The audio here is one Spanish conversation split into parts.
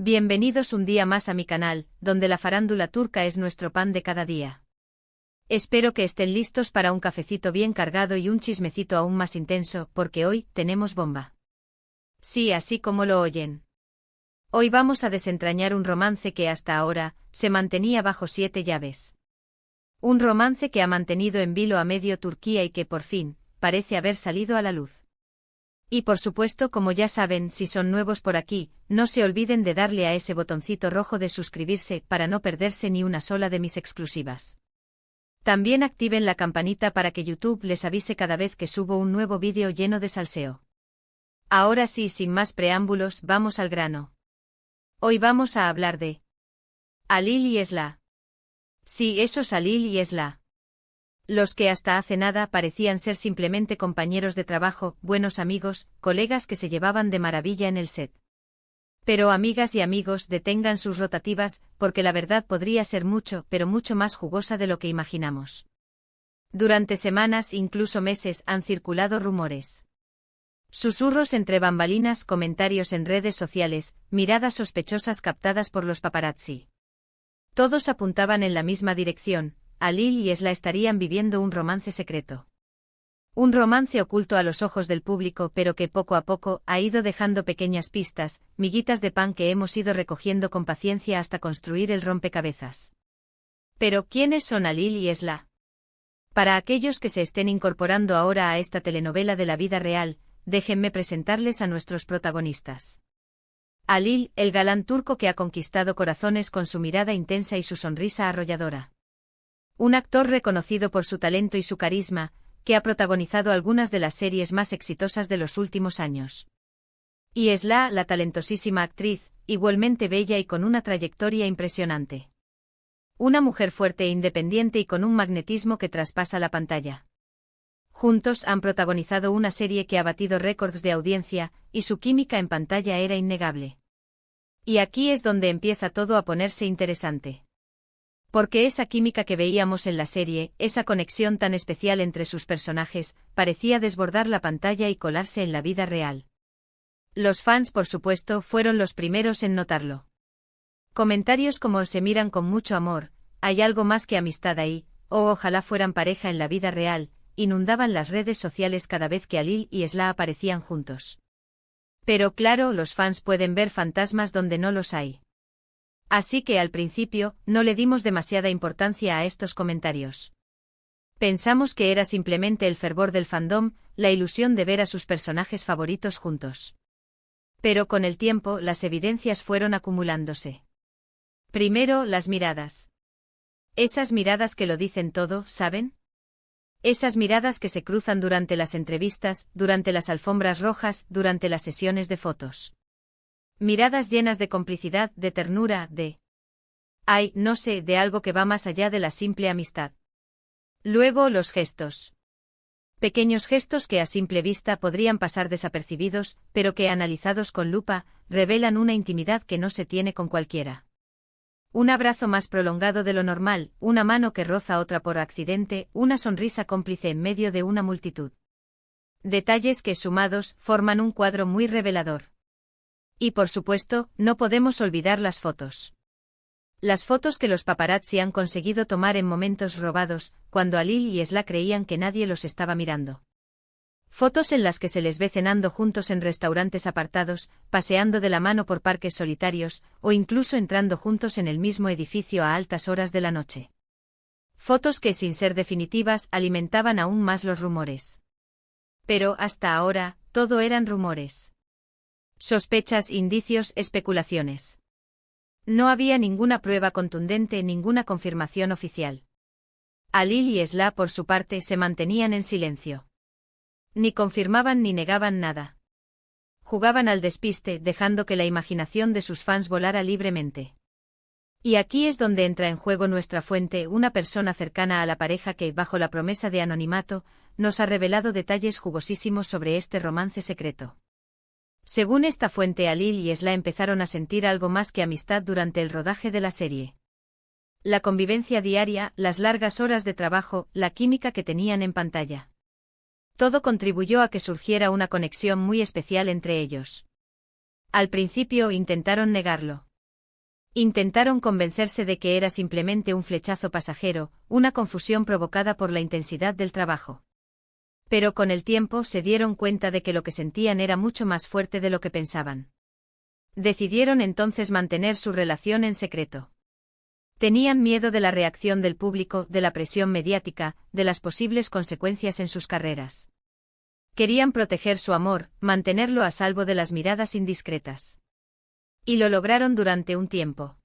Bienvenidos un día más a mi canal, donde la farándula turca es nuestro pan de cada día. Espero que estén listos para un cafecito bien cargado y un chismecito aún más intenso, porque hoy tenemos bomba. Sí, así como lo oyen. Hoy vamos a desentrañar un romance que hasta ahora se mantenía bajo 7 llaves. Un romance que ha mantenido en vilo a medio Turquía y que por fin parece haber salido a la luz. Y por supuesto, como ya saben, si son nuevos por aquí, no se olviden de darle a ese botoncito rojo de suscribirse para no perderse ni una sola de mis exclusivas. También activen la campanita para que YouTube les avise cada vez que subo un nuevo vídeo lleno de salseo. Ahora sí, sin más preámbulos, vamos al grano. Hoy vamos a hablar de Halil y Esla. Sí, esos Halil y Esla. Los que hasta hace nada parecían ser simplemente compañeros de trabajo, buenos amigos, colegas que se llevaban de maravilla en el set. Pero amigas y amigos, detengan sus rotativas, porque la verdad podría ser mucho, pero mucho más jugosa de lo que imaginamos. Durante semanas, incluso meses, han circulado rumores. Susurros entre bambalinas, comentarios en redes sociales, miradas sospechosas captadas por los paparazzi. Todos apuntaban en la misma dirección. Halil y Esla estarían viviendo un romance secreto. Un romance oculto a los ojos del público, pero que poco a poco ha ido dejando pequeñas pistas, miguitas de pan que hemos ido recogiendo con paciencia hasta construir el rompecabezas. Pero, ¿quiénes son Halil y Esla? Para aquellos que se estén incorporando ahora a esta telenovela de la vida real, déjenme presentarles a nuestros protagonistas. Halil, el galán turco que ha conquistado corazones con su mirada intensa y su sonrisa arrolladora. Un actor reconocido por su talento y su carisma, que ha protagonizado algunas de las series más exitosas de los últimos años. Y Esla, la talentosísima actriz, igualmente bella y con una trayectoria impresionante. Una mujer fuerte e independiente y con un magnetismo que traspasa la pantalla. Juntos han protagonizado una serie que ha batido récords de audiencia, y su química en pantalla era innegable. Y aquí es donde empieza todo a ponerse interesante. Porque esa química que veíamos en la serie, esa conexión tan especial entre sus personajes, parecía desbordar la pantalla y colarse en la vida real. Los fans, por supuesto, fueron los primeros en notarlo. Comentarios como "se miran con mucho amor", "hay algo más que amistad ahí", o "ojalá fueran pareja en la vida real", inundaban las redes sociales cada vez que Halil y Esla aparecían juntos. Pero claro, los fans pueden ver fantasmas donde no los hay. Así que al principio, no le dimos demasiada importancia a estos comentarios. Pensamos que era simplemente el fervor del fandom, la ilusión de ver a sus personajes favoritos juntos. Pero con el tiempo, las evidencias fueron acumulándose. Primero, las miradas. Esas miradas que lo dicen todo, ¿saben? Esas miradas que se cruzan durante las entrevistas, durante las alfombras rojas, durante las sesiones de fotos. Miradas llenas de complicidad, de ternura, no sé, de algo que va más allá de la simple amistad. Luego, los gestos. Pequeños gestos que a simple vista podrían pasar desapercibidos, pero que analizados con lupa, revelan una intimidad que no se tiene con cualquiera. Un abrazo más prolongado de lo normal, una mano que roza otra por accidente, una sonrisa cómplice en medio de una multitud. Detalles que, sumados, forman un cuadro muy revelador. Y por supuesto, no podemos olvidar las fotos. Las fotos que los paparazzi han conseguido tomar en momentos robados, cuando Halil y Esla creían que nadie los estaba mirando. Fotos en las que se les ve cenando juntos en restaurantes apartados, paseando de la mano por parques solitarios, o incluso entrando juntos en el mismo edificio a altas horas de la noche. Fotos que, sin ser definitivas, alimentaban aún más los rumores. Pero, hasta ahora, todo eran rumores. Sospechas, indicios, especulaciones. No había ninguna prueba contundente, ninguna confirmación oficial. Halil y Esla, por su parte, se mantenían en silencio. Ni confirmaban ni negaban nada. Jugaban al despiste, dejando que la imaginación de sus fans volara libremente. Y aquí es donde entra en juego nuestra fuente, una persona cercana a la pareja que, bajo la promesa de anonimato, nos ha revelado detalles jugosísimos sobre este romance secreto. Según esta fuente, Halil y Esla empezaron a sentir algo más que amistad durante el rodaje de la serie. La convivencia diaria, las largas horas de trabajo, la química que tenían en pantalla. Todo contribuyó a que surgiera una conexión muy especial entre ellos. Al principio intentaron negarlo. Intentaron convencerse de que era simplemente un flechazo pasajero, una confusión provocada por la intensidad del trabajo. Pero con el tiempo se dieron cuenta de que lo que sentían era mucho más fuerte de lo que pensaban. Decidieron entonces mantener su relación en secreto. Tenían miedo de la reacción del público, de la presión mediática, de las posibles consecuencias en sus carreras. Querían proteger su amor, mantenerlo a salvo de las miradas indiscretas. Y lo lograron durante un tiempo.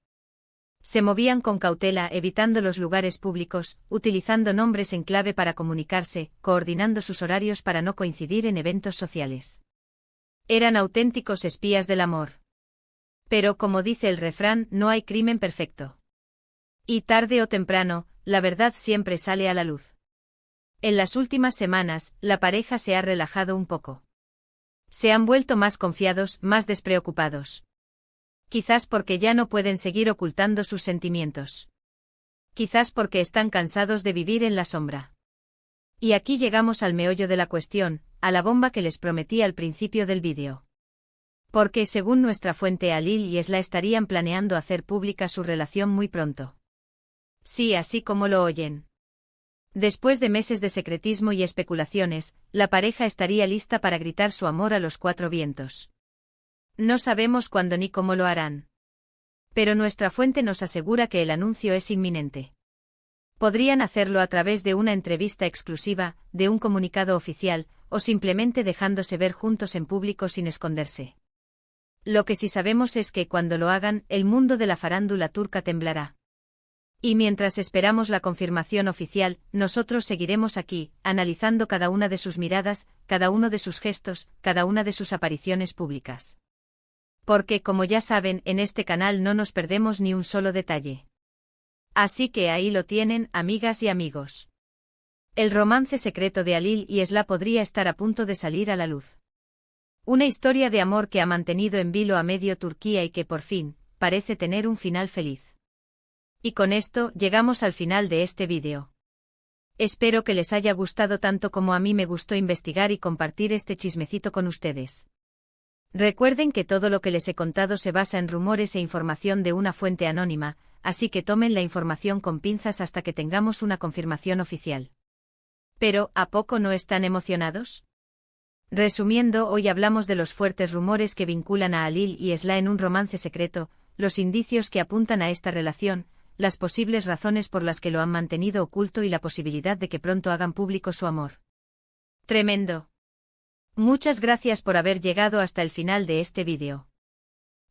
Se movían con cautela, evitando los lugares públicos, utilizando nombres en clave para comunicarse, coordinando sus horarios para no coincidir en eventos sociales. Eran auténticos espías del amor. Pero como dice el refrán, no hay crimen perfecto. Y tarde o temprano, la verdad siempre sale a la luz. En las últimas semanas, la pareja se ha relajado un poco. Se han vuelto más confiados, más despreocupados. Quizás porque ya no pueden seguir ocultando sus sentimientos. Quizás porque están cansados de vivir en la sombra. Y aquí llegamos al meollo de la cuestión, a la bomba que les prometí al principio del vídeo. Porque según nuestra fuente Alil y Esla estarían planeando hacer pública su relación muy pronto. Sí, así como lo oyen. Después de meses de secretismo y especulaciones, la pareja estaría lista para gritar su amor a los cuatro vientos. No sabemos cuándo ni cómo lo harán. Pero nuestra fuente nos asegura que el anuncio es inminente. Podrían hacerlo a través de una entrevista exclusiva, de un comunicado oficial, o simplemente dejándose ver juntos en público sin esconderse. Lo que sí sabemos es que cuando lo hagan, el mundo de la farándula turca temblará. Y mientras esperamos la confirmación oficial, nosotros seguiremos aquí, analizando cada una de sus miradas, cada uno de sus gestos, cada una de sus apariciones públicas. Porque, como ya saben, en este canal no nos perdemos ni un solo detalle. Así que ahí lo tienen, amigas y amigos. El romance secreto de Alil y Esla podría estar a punto de salir a la luz. Una historia de amor que ha mantenido en vilo a medio Turquía y que por fin, parece tener un final feliz. Y con esto, llegamos al final de este vídeo. Espero que les haya gustado tanto como a mí me gustó investigar y compartir este chismecito con ustedes. Recuerden que todo lo que les he contado se basa en rumores e información de una fuente anónima, así que tomen la información con pinzas hasta que tengamos una confirmación oficial. Pero, ¿a poco no están emocionados? Resumiendo, hoy hablamos de los fuertes rumores que vinculan a Alil y Esla en un romance secreto, los indicios que apuntan a esta relación, las posibles razones por las que lo han mantenido oculto y la posibilidad de que pronto hagan público su amor. ¡Tremendo! Muchas gracias por haber llegado hasta el final de este vídeo.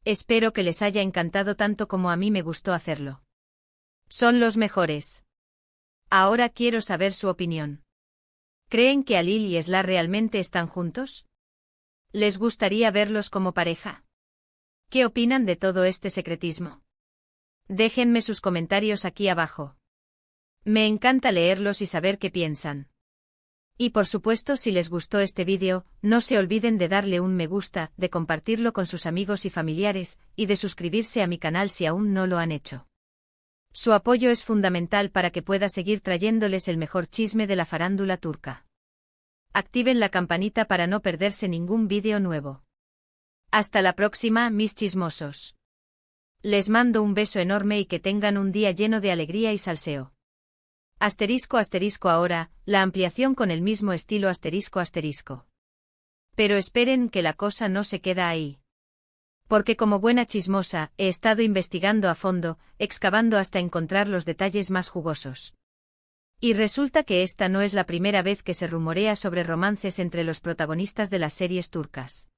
Espero que les haya encantado tanto como a mí me gustó hacerlo. Son los mejores. Ahora quiero saber su opinión. ¿Creen que Alil y Esla realmente están juntos? ¿Les gustaría verlos como pareja? ¿Qué opinan de todo este secretismo? Déjenme sus comentarios aquí abajo. Me encanta leerlos y saber qué piensan. Y por supuesto, si les gustó este vídeo, no se olviden de darle un me gusta, de compartirlo con sus amigos y familiares, y de suscribirse a mi canal si aún no lo han hecho. Su apoyo es fundamental para que pueda seguir trayéndoles el mejor chisme de la farándula turca. Activen la campanita para no perderse ningún vídeo nuevo. Hasta la próxima, mis chismosos. Les mando un beso enorme y que tengan un día lleno de alegría y salseo. *** ahora, la ampliación con el mismo estilo ***. Pero esperen que la cosa no se queda ahí. Porque como buena chismosa, he estado investigando a fondo, excavando hasta encontrar los detalles más jugosos. Y resulta que esta no es la primera vez que se rumorea sobre romances entre los protagonistas de las series turcas.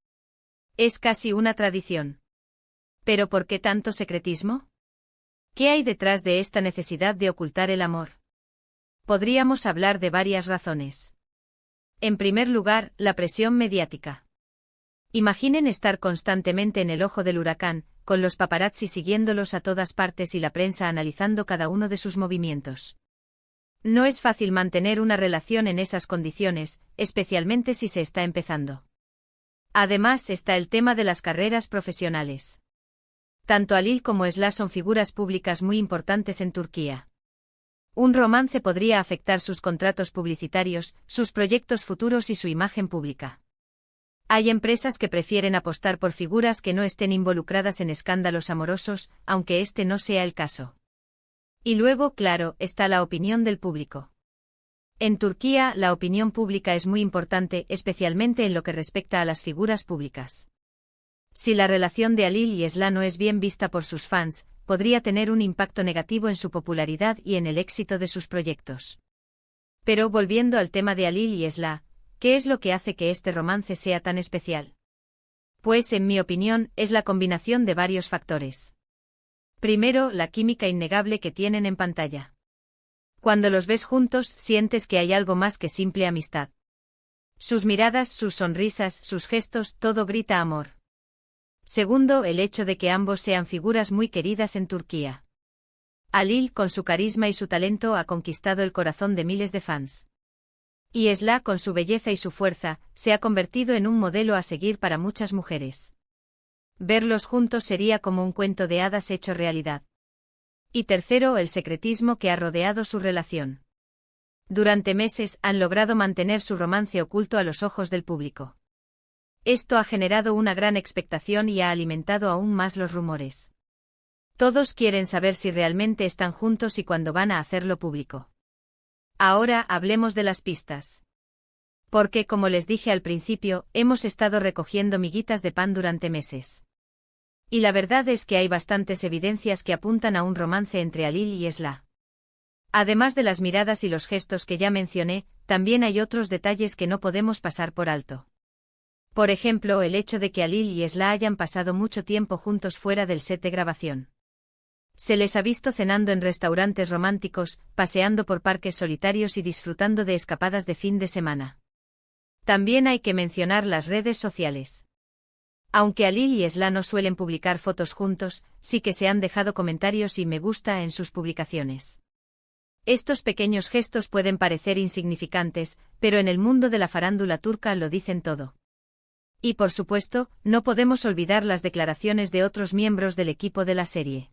Es casi una tradición. ¿Pero por qué tanto secretismo? ¿Qué hay detrás de esta necesidad de ocultar el amor? Podríamos hablar de varias razones. En primer lugar, la presión mediática. Imaginen estar constantemente en el ojo del huracán, con los paparazzi siguiéndolos a todas partes y la prensa analizando cada uno de sus movimientos. No es fácil mantener una relación en esas condiciones, especialmente si se está empezando. Además está el tema de las carreras profesionales. Tanto Alil como Esla son figuras públicas muy importantes en Turquía. Un romance podría afectar sus contratos publicitarios, sus proyectos futuros y su imagen pública. Hay empresas que prefieren apostar por figuras que no estén involucradas en escándalos amorosos, aunque este no sea el caso. Y luego, claro, está la opinión del público. En Turquía, la opinión pública es muy importante, especialmente en lo que respecta a las figuras públicas. Si la relación de Halil y Esla no es bien vista por sus fans, podría tener un impacto negativo en su popularidad y en el éxito de sus proyectos. Pero volviendo al tema de Halil y Esla, ¿qué es lo que hace que este romance sea tan especial? Pues, en mi opinión, es la combinación de varios factores. Primero, la química innegable que tienen en pantalla. Cuando los ves juntos, sientes que hay algo más que simple amistad. Sus miradas, sus sonrisas, sus gestos, todo grita amor. Segundo, el hecho de que ambos sean figuras muy queridas en Turquía. Halil, con su carisma y su talento, ha conquistado el corazón de miles de fans. Y Esla, con su belleza y su fuerza, se ha convertido en un modelo a seguir para muchas mujeres. Verlos juntos sería como un cuento de hadas hecho realidad. Y tercero, el secretismo que ha rodeado su relación. Durante meses han logrado mantener su romance oculto a los ojos del público. Esto ha generado una gran expectación y ha alimentado aún más los rumores. Todos quieren saber si realmente están juntos y cuándo van a hacerlo público. Ahora hablemos de las pistas. Porque, como les dije al principio, hemos estado recogiendo miguitas de pan durante meses. Y la verdad es que hay bastantes evidencias que apuntan a un romance entre Halil y Esla. Además de las miradas y los gestos que ya mencioné, también hay otros detalles que no podemos pasar por alto. Por ejemplo, el hecho de que Halil y Esla hayan pasado mucho tiempo juntos fuera del set de grabación. Se les ha visto cenando en restaurantes románticos, paseando por parques solitarios y disfrutando de escapadas de fin de semana. También hay que mencionar las redes sociales. Aunque Halil y Esla no suelen publicar fotos juntos, sí que se han dejado comentarios y me gusta en sus publicaciones. Estos pequeños gestos pueden parecer insignificantes, pero en el mundo de la farándula turca lo dicen todo. Y por supuesto, no podemos olvidar las declaraciones de otros miembros del equipo de la serie.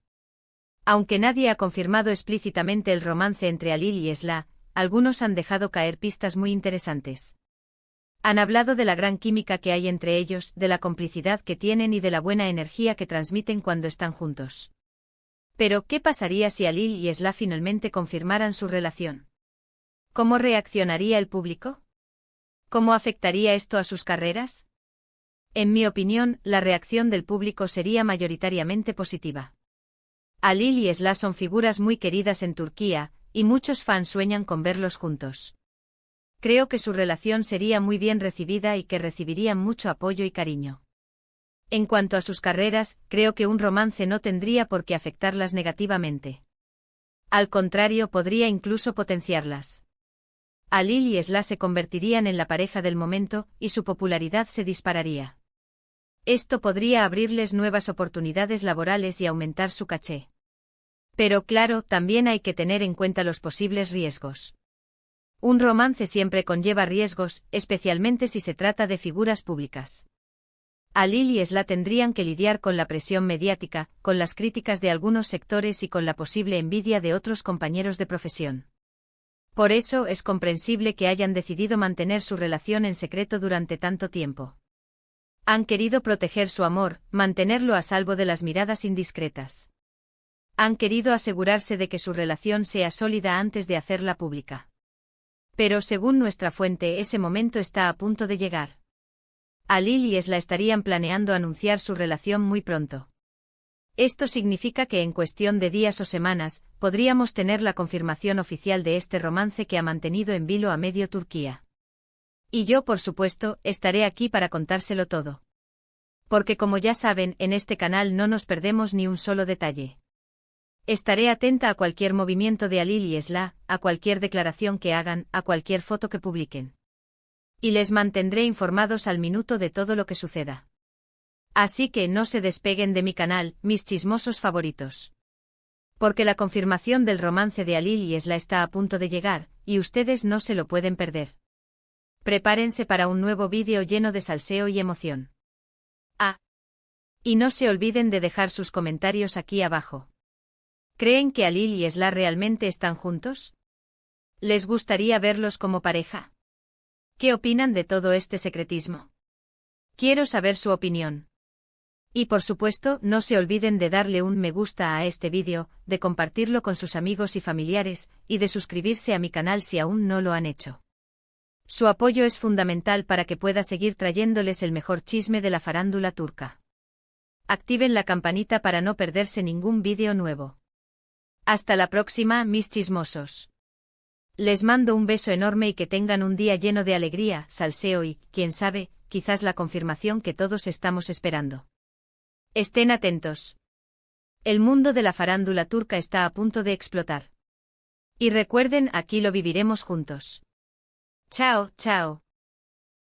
Aunque nadie ha confirmado explícitamente el romance entre Halil y Esla, algunos han dejado caer pistas muy interesantes. Han hablado de la gran química que hay entre ellos, de la complicidad que tienen y de la buena energía que transmiten cuando están juntos. Pero, ¿qué pasaría si Halil y Esla finalmente confirmaran su relación? ¿Cómo reaccionaría el público? ¿Cómo afectaría esto a sus carreras? En mi opinión, la reacción del público sería mayoritariamente positiva. Halil y Esla son figuras muy queridas en Turquía, y muchos fans sueñan con verlos juntos. Creo que su relación sería muy bien recibida y que recibirían mucho apoyo y cariño. En cuanto a sus carreras, creo que un romance no tendría por qué afectarlas negativamente. Al contrario, podría incluso potenciarlas. Halil y Esla se convertirían en la pareja del momento, y su popularidad se dispararía. Esto podría abrirles nuevas oportunidades laborales y aumentar su caché. Pero claro, también hay que tener en cuenta los posibles riesgos. Un romance siempre conlleva riesgos, especialmente si se trata de figuras públicas. Halil y Esla tendrían que lidiar con la presión mediática, con las críticas de algunos sectores y con la posible envidia de otros compañeros de profesión. Por eso es comprensible que hayan decidido mantener su relación en secreto durante tanto tiempo. Han querido proteger su amor, mantenerlo a salvo de las miradas indiscretas. Han querido asegurarse de que su relación sea sólida antes de hacerla pública. Pero según nuestra fuente, ese momento está a punto de llegar. Halil y Esla estarían planeando anunciar su relación muy pronto. Esto significa que en cuestión de días o semanas, podríamos tener la confirmación oficial de este romance que ha mantenido en vilo a medio Turquía. Y yo, por supuesto, estaré aquí para contárselo todo. Porque como ya saben, en este canal no nos perdemos ni un solo detalle. Estaré atenta a cualquier movimiento de Halil y Esla, a cualquier declaración que hagan, a cualquier foto que publiquen. Y les mantendré informados al minuto de todo lo que suceda. Así que no se despeguen de mi canal, mis chismosos favoritos. Porque la confirmación del romance de Halil y Esla está a punto de llegar, y ustedes no se lo pueden perder. Prepárense para un nuevo vídeo lleno de salseo y emoción. Y no se olviden de dejar sus comentarios aquí abajo. ¿Creen que Halil y Esla realmente están juntos? ¿Les gustaría verlos como pareja? ¿Qué opinan de todo este secretismo? Quiero saber su opinión. Y por supuesto, no se olviden de darle un me gusta a este vídeo, de compartirlo con sus amigos y familiares, y de suscribirse a mi canal si aún no lo han hecho. Su apoyo es fundamental para que pueda seguir trayéndoles el mejor chisme de la farándula turca. Activen la campanita para no perderse ningún vídeo nuevo. Hasta la próxima, mis chismosos. Les mando un beso enorme y que tengan un día lleno de alegría, salseo y, quién sabe, quizás la confirmación que todos estamos esperando. Estén atentos. El mundo de la farándula turca está a punto de explotar. Y recuerden, aquí lo viviremos juntos. Chao, chao.